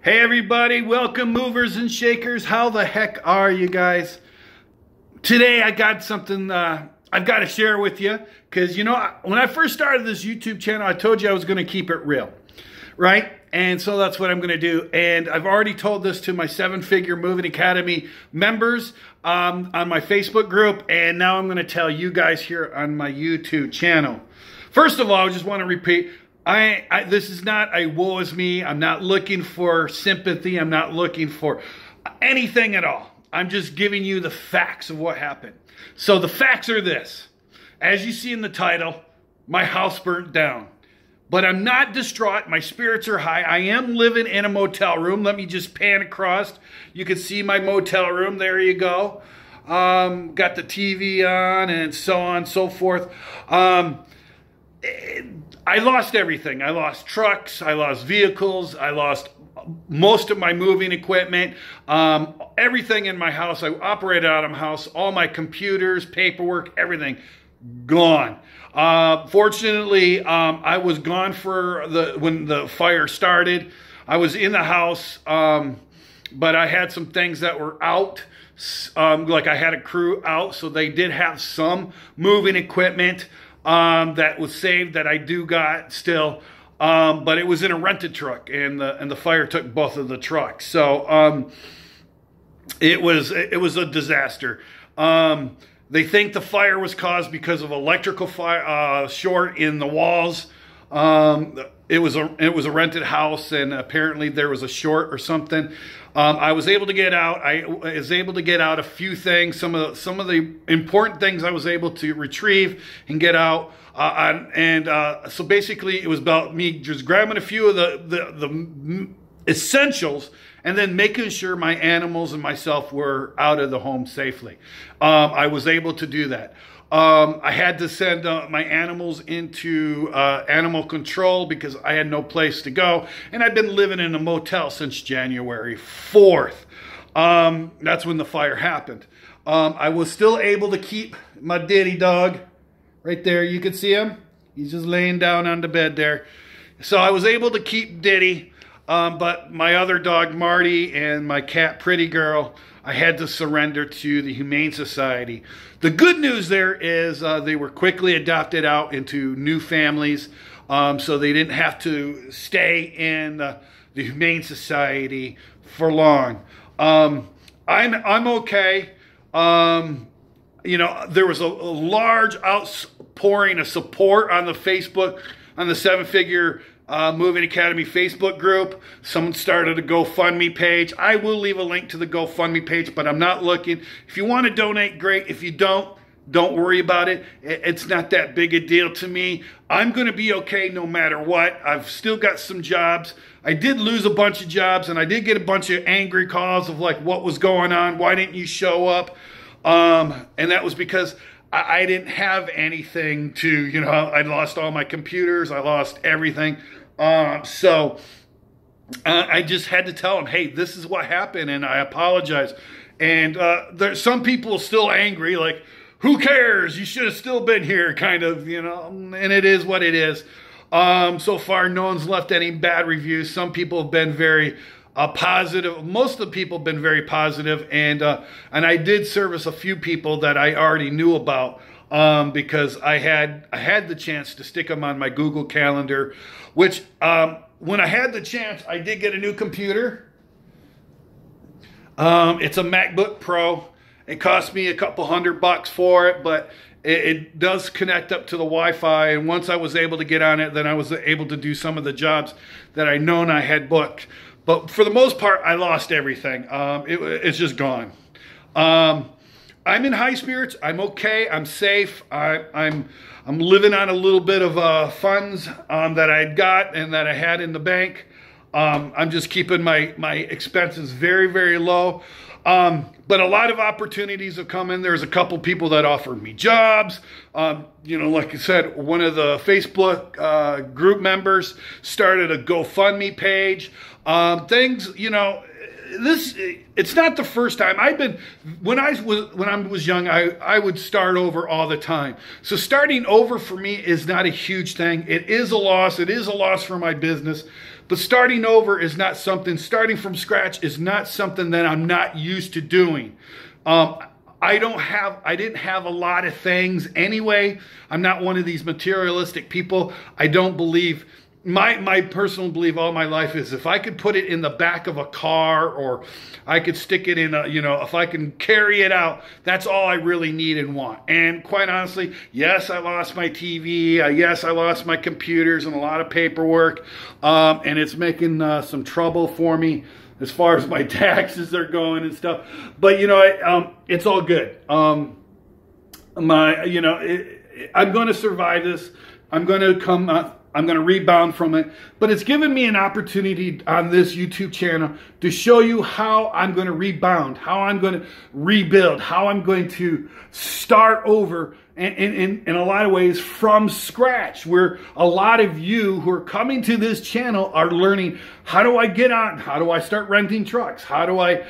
Hey everybody, welcome movers and shakers. How the heck are you guys? Today I got something I've got to share with you because, you know, when I first started this YouTube channel, I told you I was going to keep it real, right? And so that's what I'm going to do. And I've already told this to my 7-Figure Moving Academy members on my Facebook group. And now I'm going to tell you guys here on my YouTube channel. First of all, I just want to repeat, this is not a woe is me. I'm not looking for sympathy. I'm not looking for anything at all. I'm just giving you the facts of what happened. So the facts are this. As you see in the title, my house burnt down. But I'm not distraught. My spirits are high. I am living in a motel room. Let me just pan across. You can see my motel room. There you go. Got the TV on and so on and so forth. I lost everything. I lost trucks. I lost vehicles. I lost most of my moving equipment. Everything in my house. I operated out of my house. All my computers, paperwork, everything gone. Fortunately, I was gone for when the fire started. I was in the house, but I had some things that were out. Like I had a crew out, so they did have some moving equipment that was saved that I do got still. But it was in a rented truck, and the fire took both of the trucks. So it was a disaster. They think the fire was caused because of electrical fire short in the walls. It was a rented house, and apparently there was a short or something. I was able to get out. I was able to get out a few things. Some of the important things I was able to retrieve and get out. So basically, it was about me just grabbing a few of the essentials and then making sure my animals and myself were out of the home safely. I was able to do that. I had to send my animals into animal control because I had no place to go. And I've been living in a motel since January 4th. That's when the fire happened. I was still able to keep my Diddy dog right there. You can see him. He's just laying down on the bed there. So I was able to keep Diddy. But my other dog, Marty, and my cat, Pretty Girl, I had to surrender to the Humane Society. The good news there is they were quickly adopted out into new families, so they didn't have to stay in the Humane Society for long. I'm okay. You know, there was a large outpouring of support on the Facebook, on the 7-Figure Moving Academy Facebook group. Someone started a GoFundMe page. I will leave a link to the GoFundMe page, but I'm not looking. If you want to donate, great. If you don't worry about it. It's not that big a deal to me. I'm going to be okay no matter what. I've still got some jobs. I did lose a bunch of jobs, and I did get a bunch of angry calls of like, what was going on? Why didn't you show up? And that was because I didn't have anything to, you know, I lost all my computers. I lost everything. So I just had to tell them, hey, this is what happened, and I apologize. And there's some people still angry, like, who cares? You should have still been here, kind of, you know, and it is what it is. So far, no one's left any bad reviews. Some people have been very positive. Most of the people have been very positive, and I did service a few people that I already knew about because I had the chance to stick them on my Google Calendar, which when I had the chance, I did get a new computer. It's a MacBook Pro. It cost me a couple $100 for it, but it does connect up to the Wi-Fi. And once I was able to get on it, then I was able to do some of the jobs that I known I had booked. But for the most part, I lost everything. It's just gone. I'm in high spirits. I'm okay. I'm safe. I'm living on a little bit of funds that I'd got and that I had in the bank. I'm just keeping my expenses very, very low. But a lot of opportunities have come in. There's a couple people that offered me jobs. You know, like I said, one of the Facebook group members started a GoFundMe page. Things, you know, it's not the first time. When I was young, I would start over all the time. So starting over for me is not a huge thing. It is a loss. It is a loss for my business. But starting over is not something, starting from scratch is not something that I'm not used to doing. I didn't have a lot of things anyway. I'm not one of these materialistic people. I don't believe, my personal belief all my life is if I could put it in the back of a car, or I could stick it in a, if I can carry it out, that's all I really need and want. And quite honestly, yes, I lost my TV. Yes, I lost my computers and a lot of paperwork. And it's making some trouble for me as far as my taxes are going and stuff. But, it's all good. I'm going to survive this. I'm going to rebound from it. But it's given me an opportunity on this YouTube channel to show you how I'm going to rebound, how I'm going to rebuild, how I'm going to start over in a lot of ways from scratch, where a lot of you who are coming to this channel are learning, how do I get on? How do I start renting trucks? How do I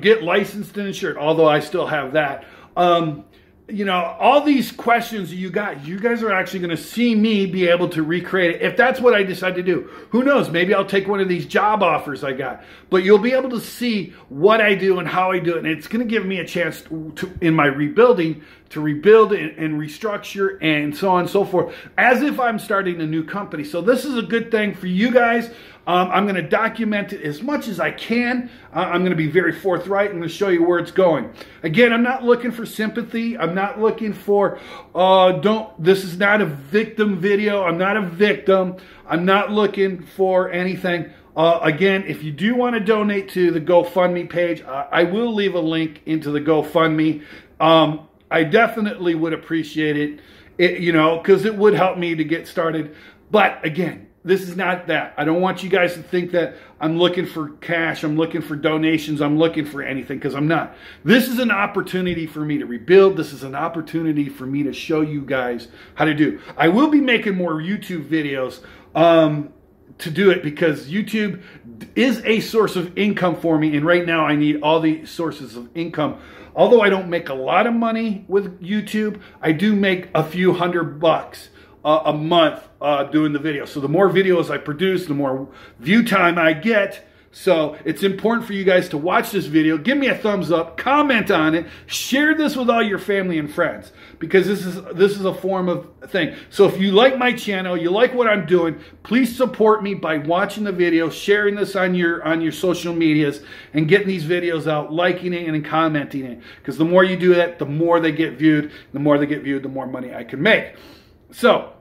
get licensed and insured? Although I still have that. All these questions you guys are actually going to see me be able to recreate it. If that's what I decide to do, who knows? Maybe I'll take one of these job offers I got. But you'll be able to see what I do and how I do it. And it's going to give me a chance in my rebuilding, to rebuild and restructure and so on and so forth, as if I'm starting a new company. So this is a good thing for you guys. I'm going to document it as much as I can. I'm going to be very forthright. I'm going to show you where it's going. Again, I'm not looking for sympathy. I'm not looking for, this is not a victim video. I'm not a victim. I'm not looking for anything. Again, if you do want to donate to the GoFundMe page, I will leave a link into the GoFundMe. I definitely would appreciate it, because it would help me to get started. But again, this is not that. I don't want you guys to think that I'm looking for cash, I'm looking for donations, I'm looking for anything, because I'm not. This is an opportunity for me to rebuild. This is an opportunity for me to show you guys how to do. I will be making more YouTube videos to do it, because YouTube is a source of income for me, and right now I need all the sources of income. Although I don't make a lot of money with YouTube, I do make a few $100 a month doing the video. So the more videos I produce, the more view time I get. So it's important for you guys to watch this video, give me a thumbs up, comment on it, share this with all your family and friends, because this is a form of thing. So if you like my channel, you like what I'm doing, please support me by watching the video, sharing this on your social medias, and getting these videos out, liking it and commenting it. Because the more you do that, the more they get viewed. The more they get viewed, the more money I can make. So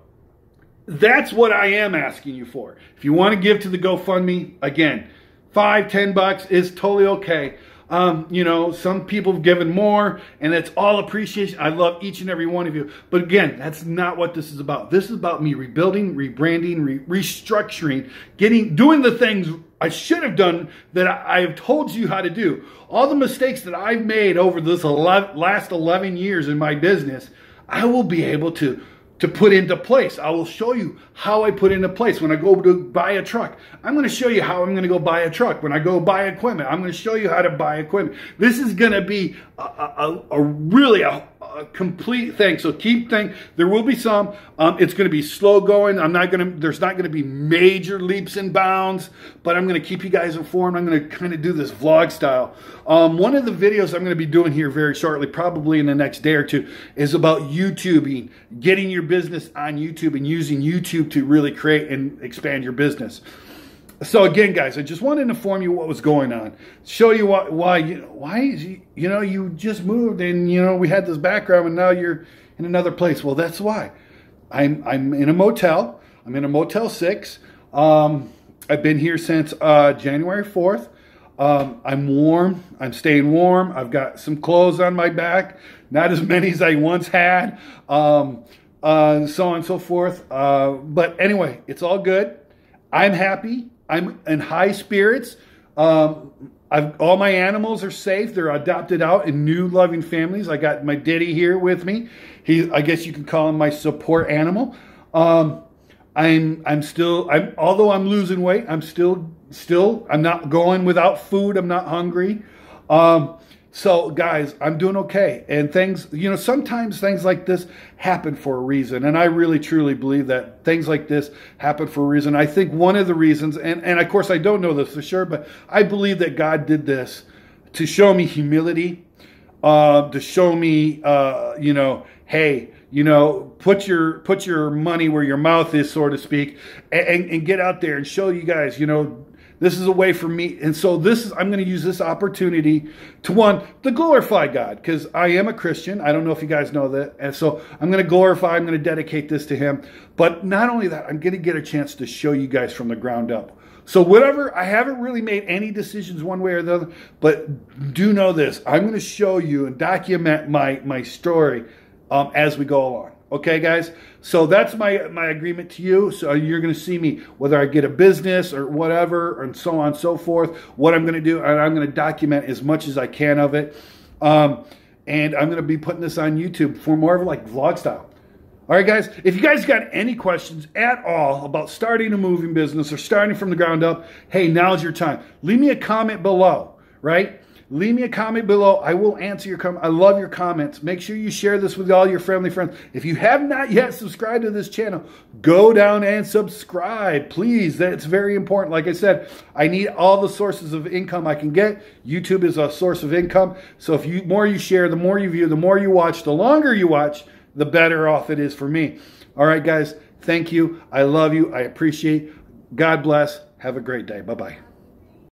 that's what I am asking you for. If you want to give to the GoFundMe, again, $5, $10 is totally okay. Some people have given more, and it's all appreciation. I love each and every one of you. But again, that's not what this is about. This is about me rebuilding, rebranding, restructuring, doing the things I should have done that I have told you how to do. All the mistakes that I've made over this last 11 years in my business, I will be able to put into place. I will show you how I put into place. When I go to buy a truck, I'm going to show you how I'm going to go buy a truck. When I go buy equipment, I'm going to show you how to buy equipment. This is going to be really a complete thing. So keep thinking. There will be some. It's going to be slow going. There's not going to be major leaps and bounds, but I'm going to keep you guys informed. I'm going to kind of do this vlog style. One of the videos I'm going to be doing here very shortly, probably in the next day or two, is about YouTubing, getting your business on YouTube and using YouTube to really create and expand your business. So again, guys, I just wanted to inform you what was going on, show you why you just moved and we had this background and now you're in another place. Well, that's why. I'm in a motel. I'm in a Motel 6. I've been here since January 4th. I'm warm. I'm staying warm. I've got some clothes on my back, not as many as I once had, so on and so forth. But anyway, it's all good. I'm happy. I'm in high spirits. All my animals are safe. They're adopted out in new loving families. I got my Diddy here with me. I guess you could call him my support animal. Although I'm losing weight, I'm still Still, I'm not going without food. I'm not hungry. So guys, I'm doing okay. And things, you know, sometimes things like this happen for a reason. And I really, truly believe that things like this happen for a reason. I think one of the reasons, and of course I don't know this for sure, but I believe that God did this to show me humility, to show me, you know, hey, you know, put your money where your mouth is, so to speak, and get out there and show you guys, you know, this is a way for me. And so I'm going to use this opportunity to glorify God, because I am a Christian. I don't know if you guys know that. And so I'm going to glorify, I'm going to dedicate this to him. But not only that, I'm going to get a chance to show you guys from the ground up. So whatever, I haven't really made any decisions one way or the other, but do know this. I'm going to show you and document my story as we go along. Okay, guys? So that's my agreement to you. So you're going to see me, whether I get a business or whatever, and so on and so forth, what I'm going to do, and I'm going to document as much as I can of it. And I'm going to be putting this on YouTube for more of like vlog style. All right, guys, if you guys got any questions at all about starting a moving business or starting from the ground up, hey, now's your time. Leave me a comment below, right? Leave me a comment below. I will answer your comment. I love your comments. Make sure you share this with all your family friends. If you have not yet subscribed to this channel, go down and subscribe, please. That's very important. Like I said, I need all the sources of income I can get. YouTube is a source of income. So if the more you share, the more you view, the more you watch, the longer you watch, the better off it is for me. All right, guys. Thank you. I love you. I appreciate. God bless. Have a great day. Bye-bye.